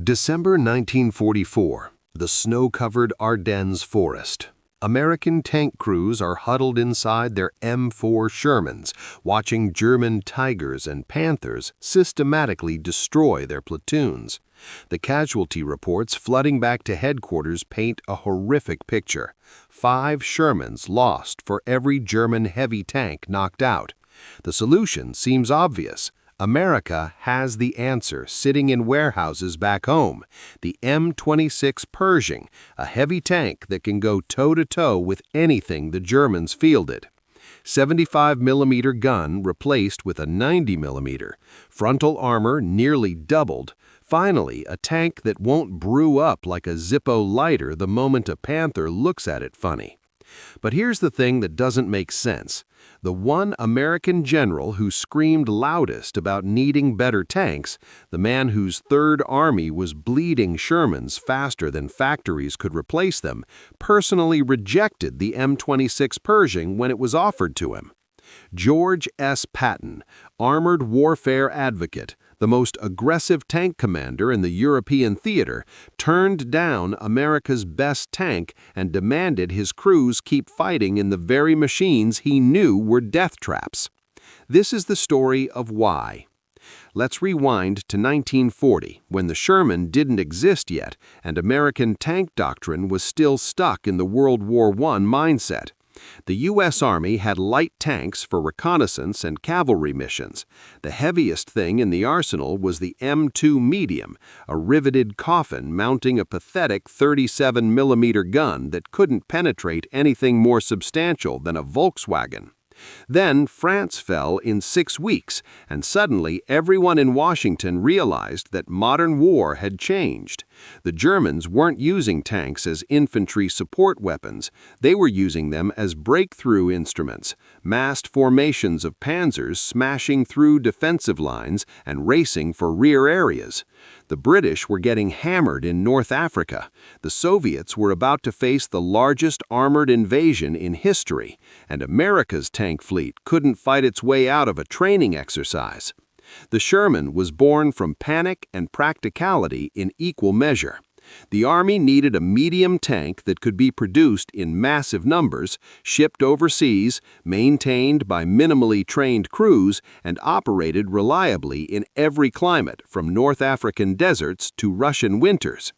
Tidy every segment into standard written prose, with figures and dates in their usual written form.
December 1944, the snow-covered Ardennes forest. American tank crews are huddled inside their M4 Shermans, watching German Tigers and Panthers systematically destroy their platoons. The casualty reports flooding back to headquarters paint a horrific picture. 5 Shermans lost for every German heavy tank knocked out. The solution seems obvious. America has the answer sitting in warehouses back home, the M26 Pershing, a heavy tank that can go toe-to-toe with anything the Germans fielded. 75mm gun replaced with a 90mm, frontal armor nearly doubled, finally a tank that won't brew up like a Zippo lighter the moment a Panther looks at it funny. But here's the thing that doesn't make sense. The one American general who screamed loudest about needing better tanks, the man whose Third Army was bleeding Shermans faster than factories could replace them, personally rejected the M26 Pershing when it was offered to him. George S. Patton, armored warfare advocate, the most aggressive tank commander in the European theater, turned down America's best tank and demanded his crews keep fighting in the very machines he knew were death traps. This is the story of why. Let's rewind to 1940, when the Sherman didn't exist yet and American tank doctrine was still stuck in the World War I mindset. The U.S. Army had light tanks for reconnaissance and cavalry missions. The heaviest thing in the arsenal was the M2 Medium, a riveted coffin mounting a pathetic 37mm gun that couldn't penetrate anything more substantial than a Volkswagen. Then France fell in 6 weeks, and suddenly everyone in Washington realized that modern war had changed. The Germans weren't using tanks as infantry support weapons. They were using them as breakthrough instruments, massed formations of panzers smashing through defensive lines and racing for rear areas. The British were getting hammered in North Africa. The Soviets were about to face the largest armored invasion in history, and America's tank fleet couldn't fight its way out of a training exercise. The Sherman was born from panic and practicality in equal measure. The Army needed a medium tank that could be produced in massive numbers, shipped overseas, maintained by minimally trained crews, and operated reliably in every climate, from North African deserts to Russian winters.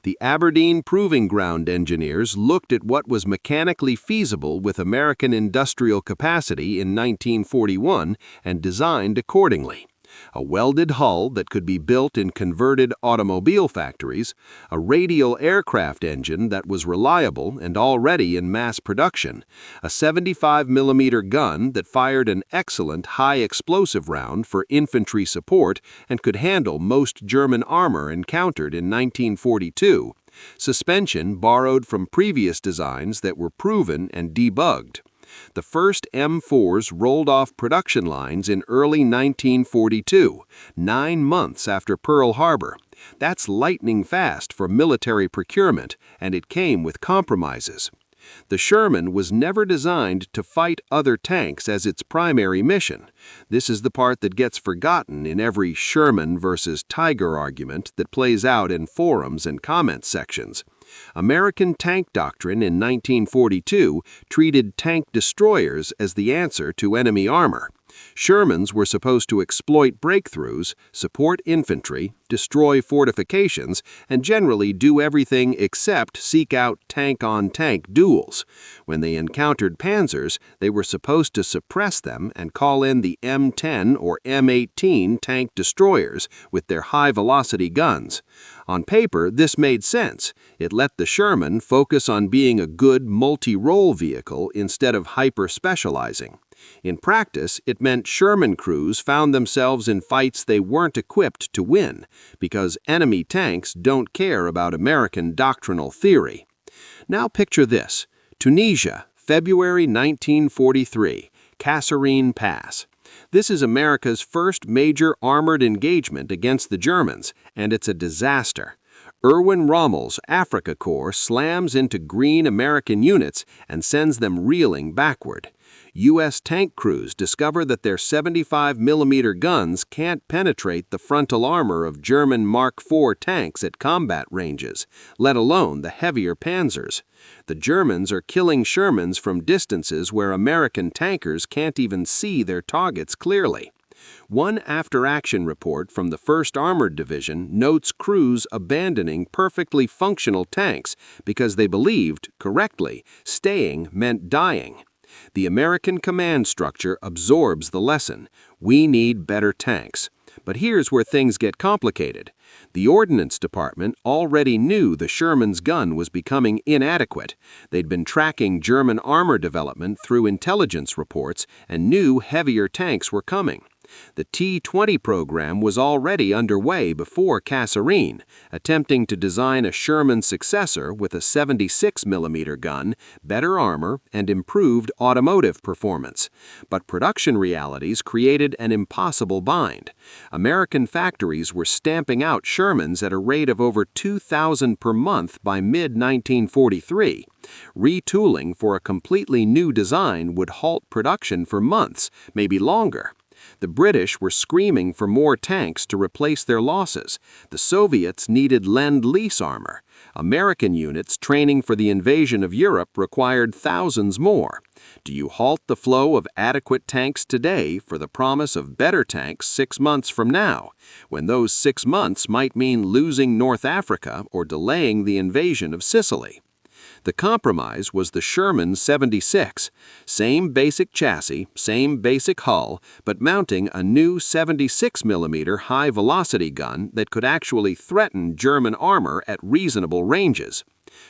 The Aberdeen Proving Ground engineers looked at what was mechanically feasible with American industrial capacity in 1941 and designed accordingly. A welded hull that could be built in converted automobile factories, a radial aircraft engine that was reliable and already in mass production, a 75mm gun that fired an excellent high-explosive round for infantry support and could handle most German armor encountered in 1942, suspension borrowed from previous designs that were proven and debugged. The first M4s rolled off production lines in early 1942, 9 months after Pearl Harbor. That's lightning fast for military procurement, and it came with compromises. The Sherman was never designed to fight other tanks as its primary mission. This is the part that gets forgotten in every Sherman versus Tiger argument that plays out in forums and comment sections. American tank doctrine in 1942 treated tank destroyers as the answer to enemy armor. Shermans were supposed to exploit breakthroughs, support infantry, destroy fortifications, and generally do everything except seek out tank-on-tank duels. When they encountered panzers, they were supposed to suppress them and call in the M10 or M18 tank destroyers with their high-velocity guns. On paper, this made sense. It let the Sherman focus on being a good multi-role vehicle instead of hyper-specializing. In practice, it meant Sherman crews found themselves in fights they weren't equipped to win, because enemy tanks don't care about American doctrinal theory. Now picture this: Tunisia, February 1943, Kasserine Pass. This is America's first major armored engagement against the Germans, and it's a disaster. Erwin Rommel's Africa Corps slams into green American units and sends them reeling backward. U.S. tank crews discover that their 75mm guns can't penetrate the frontal armor of German Mark IV tanks at combat ranges, let alone the heavier Panzers. The Germans are killing Shermans from distances where American tankers can't even see their targets clearly. One after-action report from the 1st Armored Division notes crews abandoning perfectly functional tanks because they believed, correctly, staying meant dying. The American command structure absorbs the lesson. We need better tanks. But here's where things get complicated. The Ordnance Department already knew the Sherman's gun was becoming inadequate. They'd been tracking German armor development through intelligence reports and knew heavier tanks were coming. The T-20 program was already underway before Kasserine, attempting to design a Sherman successor with a 76mm gun, better armor, and improved automotive performance. But production realities created an impossible bind. American factories were stamping out Shermans at a rate of over 2,000 per month by mid-1943. Retooling for a completely new design would halt production for months, maybe longer. The British were screaming for more tanks to replace their losses. The Soviets needed Lend-Lease armor. American units training for the invasion of Europe required thousands more. Do you halt the flow of adequate tanks today for the promise of better tanks 6 months from now, when those 6 months might mean losing North Africa or delaying the invasion of Sicily? The compromise was the Sherman 76, same basic chassis, same basic hull, but mounting a new 76mm high-velocity gun that could actually threaten German armor at reasonable ranges.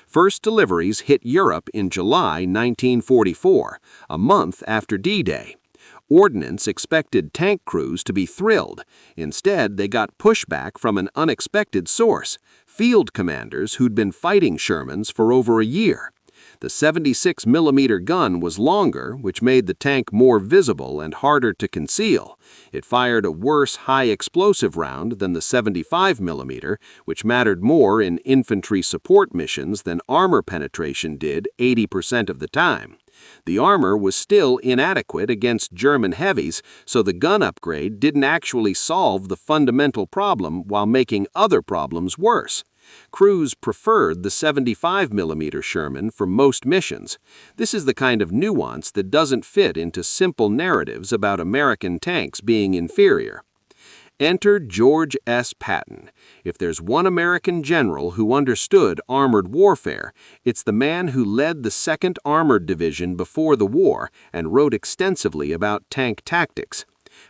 First deliveries hit Europe in July 1944, a month after D-Day. Ordnance expected tank crews to be thrilled. Instead, they got pushback from an unexpected source: field commanders who'd been fighting Shermans for over a year. The 76mm gun was longer, which made the tank more visible and harder to conceal. It fired a worse high-explosive round than the 75mm, which mattered more in infantry support missions than armor penetration did 80% of the time. The armor was still inadequate against German heavies, so the gun upgrade didn't actually solve the fundamental problem while making other problems worse. Crews preferred the 75mm Sherman for most missions. This is the kind of nuance that doesn't fit into simple narratives about American tanks being inferior. Enter George S. Patton. If there's one American general who understood armored warfare, it's the man who led the 2nd Armored Division before the war and wrote extensively about tank tactics.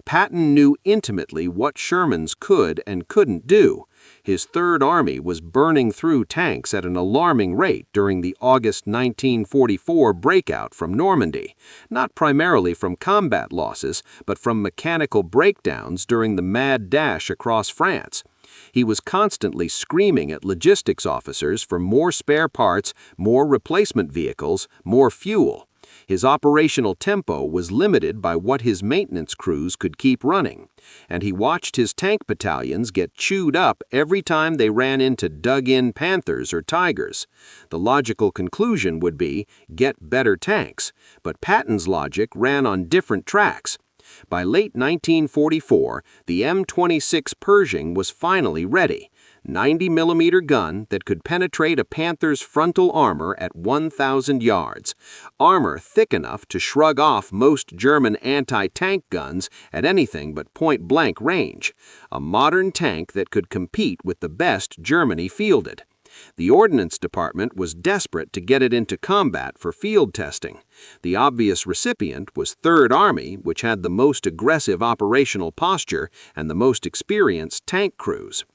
Patton knew intimately what Shermans could and couldn't do. His Third Army was burning through tanks at an alarming rate during the August 1944 breakout from Normandy, not primarily from combat losses, but from mechanical breakdowns during the mad dash across France. He was constantly screaming at logistics officers for more spare parts, more replacement vehicles, more fuel. His operational tempo was limited by what his maintenance crews could keep running, and he watched his tank battalions get chewed up every time they ran into dug-in Panthers or Tigers. The logical conclusion would be, get better tanks, but Patton's logic ran on different tracks. By late 1944, the M26 Pershing was finally ready. 90mm gun that could penetrate a Panther's frontal armor at 1,000 yards. Armor thick enough to shrug off most German anti-tank guns at anything but point-blank range. A modern tank that could compete with the best Germany fielded. The Ordnance Department was desperate to get it into combat for field testing. The obvious recipient was Third Army, which had the most aggressive operational posture and the most experienced tank crews.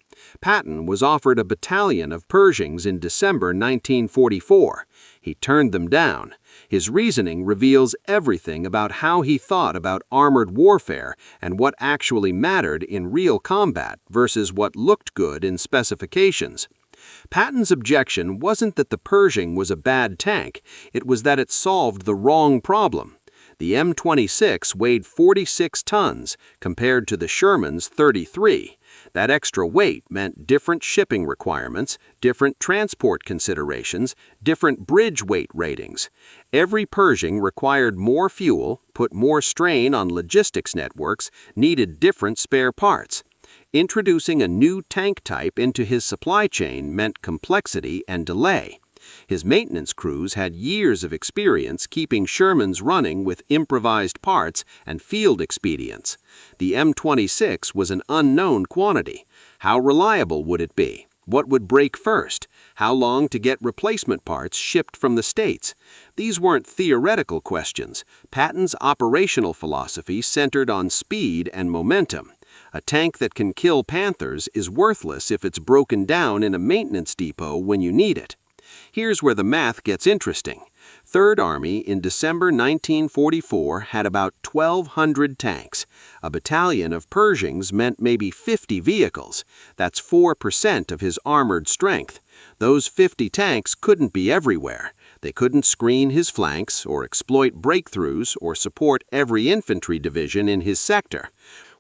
Patton was offered a battalion of Pershings in December 1944. He turned them down. His reasoning reveals everything about how he thought about armored warfare and what actually mattered in real combat versus what looked good in specifications. Patton's objection wasn't that the Pershing was a bad tank, it was that it solved the wrong problem. The M26 weighed 46 tons compared to the Sherman's 33. That extra weight meant different shipping requirements, different transport considerations, different bridge weight ratings. Every Pershing required more fuel, put more strain on logistics networks, needed different spare parts. Introducing a new tank type into his supply chain meant complexity and delay. His maintenance crews had years of experience keeping Shermans running with improvised parts and field expedients. The M26 was an unknown quantity. How reliable would it be? What would break first? How long to get replacement parts shipped from the States? These weren't theoretical questions. Patton's operational philosophy centered on speed and momentum. A tank that can kill Panthers is worthless if it's broken down in a maintenance depot when you need it. Here's where the math gets interesting. Third Army in December 1944 had about 1,200 tanks. A battalion of Pershings meant maybe 50 vehicles. That's 4% of his armored strength. Those 50 tanks couldn't be everywhere. They couldn't screen his flanks or exploit breakthroughs or support every infantry division in his sector.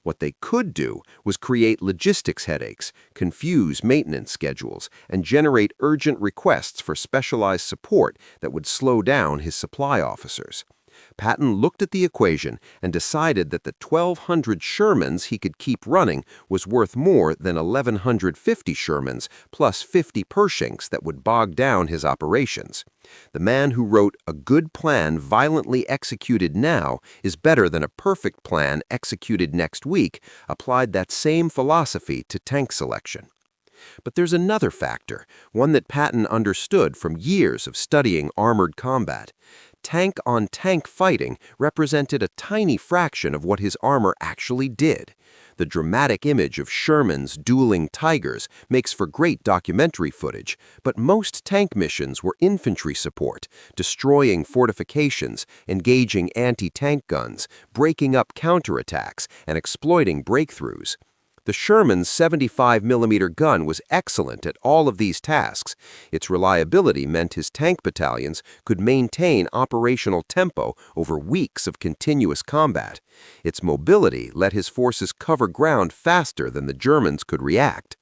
What they could do was create logistics headaches, confuse maintenance schedules, and generate urgent requests for specialized support that would slow down his supply officers. Patton looked at the equation and decided that the 1,200 Shermans he could keep running was worth more than 1,150 Shermans plus 50 Pershings that would bog down his operations. The man who wrote "A good plan violently executed now is better than a perfect plan executed next week" applied that same philosophy to tank selection. But there's another factor, one that Patton understood from years of studying armored combat. Tank-on-tank fighting represented a tiny fraction of what his armor actually did. The dramatic image of Shermans dueling Tigers makes for great documentary footage, but most tank missions were infantry support, destroying fortifications, engaging anti-tank guns, breaking up counterattacks, and exploiting breakthroughs. The Sherman's 75mm gun was excellent at all of these tasks. Its reliability meant his tank battalions could maintain operational tempo over weeks of continuous combat. Its mobility let his forces cover ground faster than the Germans could react.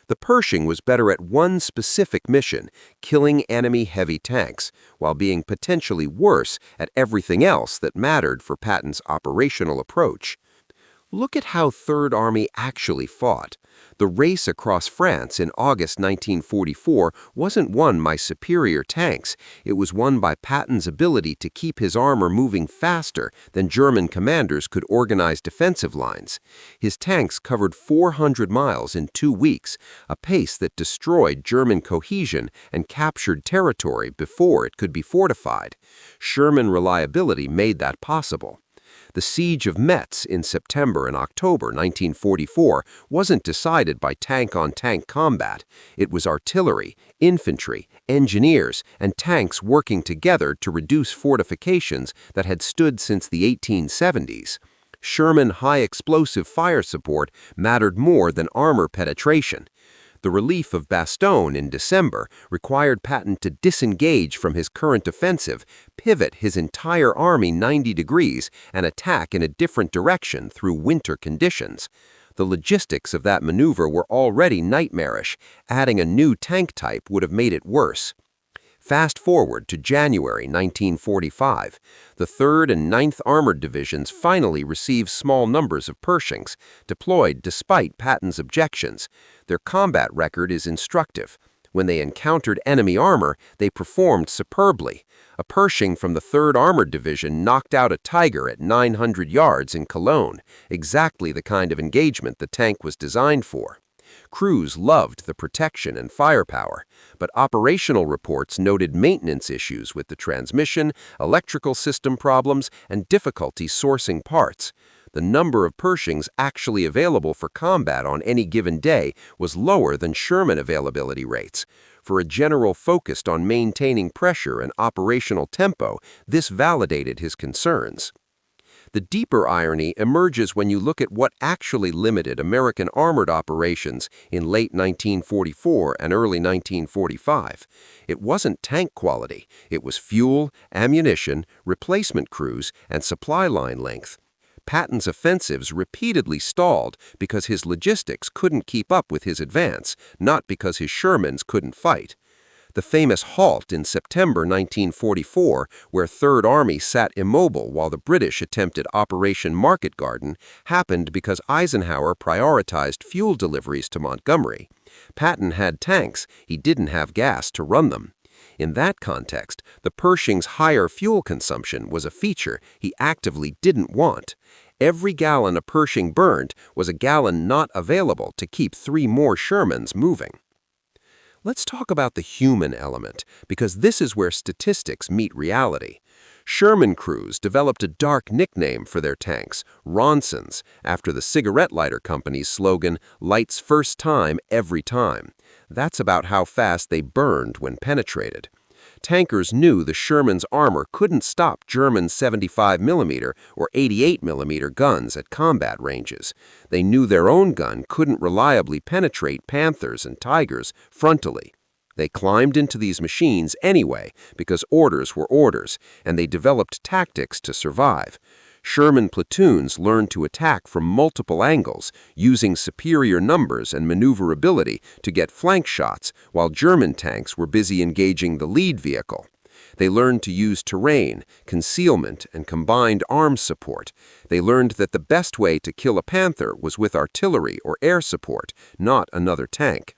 The Pershing was better at one specific mission, killing enemy heavy tanks, while being potentially worse at everything else that mattered for Patton's operational approach. Look at how Third Army actually fought. The race across France in August 1944 wasn't won by superior tanks. It was won by Patton's ability to keep his armor moving faster than German commanders could organize defensive lines. His tanks covered 400 miles in 2 weeks, a pace that destroyed German cohesion and captured territory before it could be fortified. Sherman reliability made that possible. The siege of Metz in September and October 1944 wasn't decided by tank-on-tank combat. It was artillery, infantry, engineers, and tanks working together to reduce fortifications that had stood since the 1870s. Sherman high-explosive fire support mattered more than armor penetration. The relief of Bastogne in December required Patton to disengage from his current offensive, pivot his entire army 90 degrees, and attack in a different direction through winter conditions. The logistics of that maneuver were already nightmarish. Adding a new tank type would have made it worse. Fast forward to January 1945. The 3rd and 9th Armored Divisions finally received small numbers of Pershings, deployed despite Patton's objections. Their combat record is instructive. When they encountered enemy armor, they performed superbly. A Pershing from the 3rd Armored Division knocked out a Tiger at 900 yards in Cologne, exactly the kind of engagement the tank was designed for. Crews loved the protection and firepower, but operational reports noted maintenance issues with the transmission, electrical system problems, and difficulty sourcing parts. The number of Pershings actually available for combat on any given day was lower than Sherman availability rates. For a general focused on maintaining pressure and operational tempo, this validated his concerns. The deeper irony emerges when you look at what actually limited American armored operations in late 1944 and early 1945. It wasn't tank quality. It was fuel, ammunition, replacement crews, and supply line length. Patton's offensives repeatedly stalled because his logistics couldn't keep up with his advance, not because his Shermans couldn't fight. The famous halt in September 1944, where Third Army sat immobile while the British attempted Operation Market Garden, happened because Eisenhower prioritized fuel deliveries to Montgomery. Patton had tanks, he didn't have gas to run them. In that context, the Pershing's higher fuel consumption was a feature he actively didn't want. Every gallon a Pershing burned was a gallon not available to keep 3 more Shermans moving. Let's talk about the human element, because this is where statistics meet reality. Sherman crews developed a dark nickname for their tanks, Ronsons, after the cigarette lighter company's slogan, "Lights first time, every time." That's about how fast they burned when penetrated. Tankers knew the Sherman's armor couldn't stop German 75mm or 88mm guns at combat ranges. They knew their own gun couldn't reliably penetrate Panthers and Tigers frontally. They climbed into these machines anyway because orders were orders, and they developed tactics to survive. Sherman platoons learned to attack from multiple angles, using superior numbers and maneuverability to get flank shots, while German tanks were busy engaging the lead vehicle. They learned to use terrain, concealment, and combined arms support. They learned that the best way to kill a Panther was with artillery or air support, not another tank.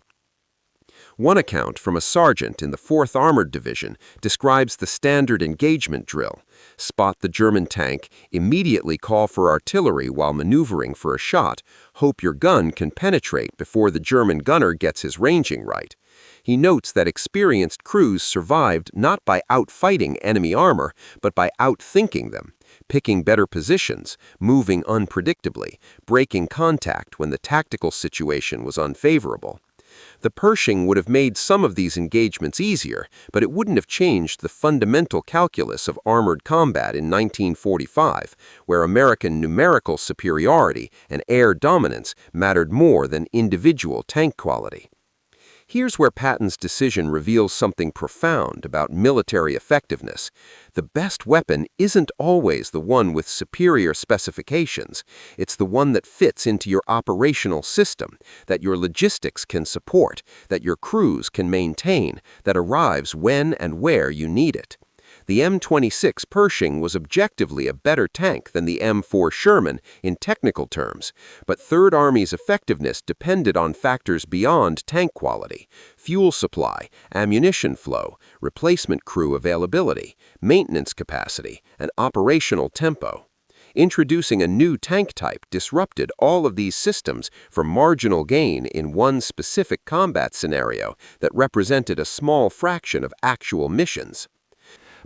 One account from a sergeant in the 4th Armored Division describes the standard engagement drill. Spot the German tank, immediately call for artillery while maneuvering for a shot, hope your gun can penetrate before the German gunner gets his ranging right. He notes that experienced crews survived not by outfighting enemy armor, but by outthinking them, picking better positions, moving unpredictably, breaking contact when the tactical situation was unfavorable. The Pershing would have made some of these engagements easier, but it wouldn't have changed the fundamental calculus of armored combat in 1945, where American numerical superiority and air dominance mattered more than individual tank quality. Here's where Patton's decision reveals something profound about military effectiveness. The best weapon isn't always the one with superior specifications. It's the one that fits into your operational system, that your logistics can support, that your crews can maintain, that arrives when and where you need it. The M26 Pershing was objectively a better tank than the M4 Sherman in technical terms, but Third Army's effectiveness depended on factors beyond tank quality: fuel supply, ammunition flow, replacement crew availability, maintenance capacity, and operational tempo. Introducing a new tank type disrupted all of these systems for marginal gain in one specific combat scenario that represented a small fraction of actual missions.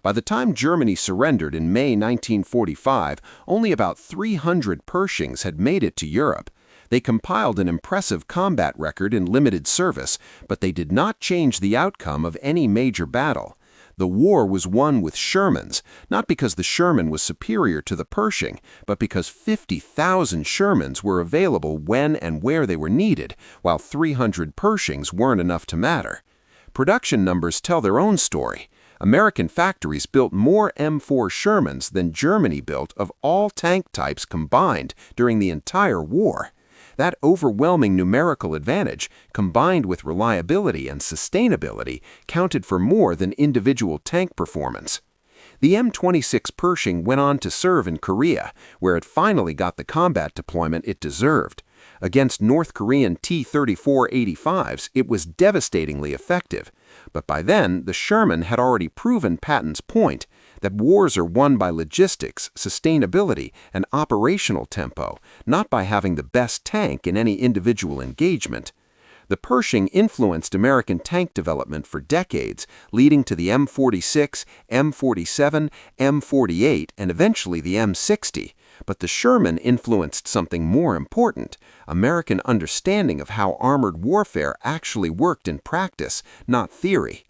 By the time Germany surrendered in May 1945, only about 300 Pershings had made it to Europe. They compiled an impressive combat record in limited service, but they did not change the outcome of any major battle. The war was won with Shermans, not because the Sherman was superior to the Pershing, but because 50,000 Shermans were available when and where they were needed, while 300 Pershings weren't enough to matter. Production numbers tell their own story. American factories built more M4 Shermans than Germany built of all tank types combined during the entire war. That overwhelming numerical advantage, combined with reliability and sustainability, counted for more than individual tank performance. The M26 Pershing went on to serve in Korea, where it finally got the combat deployment it deserved. Against North Korean T-34-85s, it was devastatingly effective. But by then, the Sherman had already proven Patton's point that wars are won by logistics, sustainability, and operational tempo, not by having the best tank in any individual engagement. The Pershing influenced American tank development for decades, leading to the M46, M47, M48, and eventually the M60. But the Sherman influenced something more important: American understanding of how armored warfare actually worked in practice, not theory.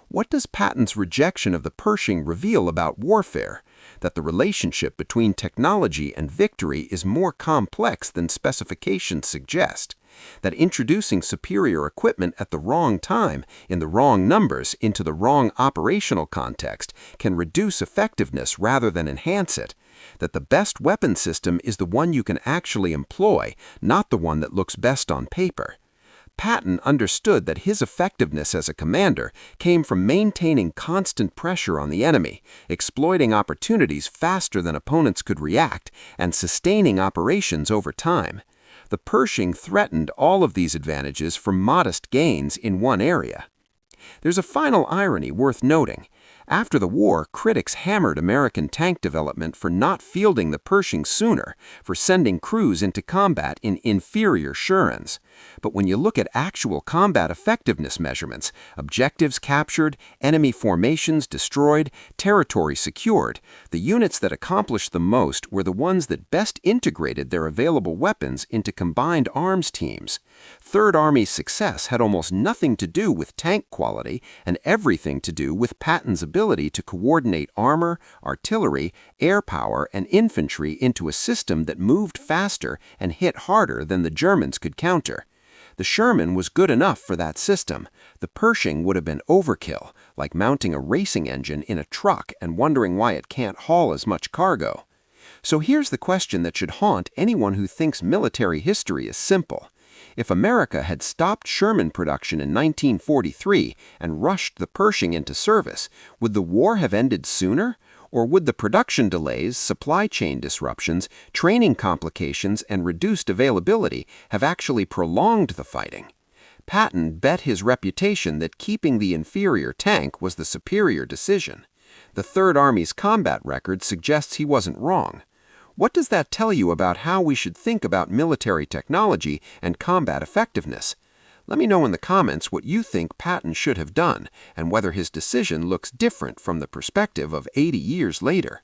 What does Patton's rejection of the Pershing reveal about warfare? That the relationship between technology and victory is more complex than specifications suggest. That introducing superior equipment at the wrong time, in the wrong numbers, into the wrong operational context can reduce effectiveness rather than enhance it. that the best weapon system is the one you can actually employ, not the one that looks best on paper. Patton understood that his effectiveness as a commander came from maintaining constant pressure on the enemy, exploiting opportunities faster than opponents could react, and sustaining operations over time. The Pershing threatened all of these advantages for modest gains in one area. There's a final irony worth noting. After the war, critics hammered American tank development for not fielding the Pershing sooner, for sending crews into combat in inferior Shermans. But when you look at actual combat effectiveness measurements, objectives captured, enemy formations destroyed, territory secured, the units that accomplished the most were the ones that best integrated their available weapons into combined arms teams. Third Army's success had almost nothing to do with tank quality and everything to do with Patton's ability to coordinate armor, artillery, air power, and infantry into a system that moved faster and hit harder than the Germans could counter. The Sherman was good enough for that system. The Pershing would have been overkill, like mounting a racing engine in a truck and wondering why it can't haul as much cargo. So here's the question that should haunt anyone who thinks military history is simple. If America had stopped Sherman production in 1943 and rushed the Pershing into service, would the war have ended sooner? Or would the production delays, supply chain disruptions, training complications, and reduced availability have actually prolonged the fighting? Patton bet his reputation that keeping the inferior tank was the superior decision. The Third Army's combat record suggests he wasn't wrong. What does that tell you about how we should think about military technology and combat effectiveness? Let me know in the comments what you think Patton should have done and whether his decision looks different from the perspective of 80 years later.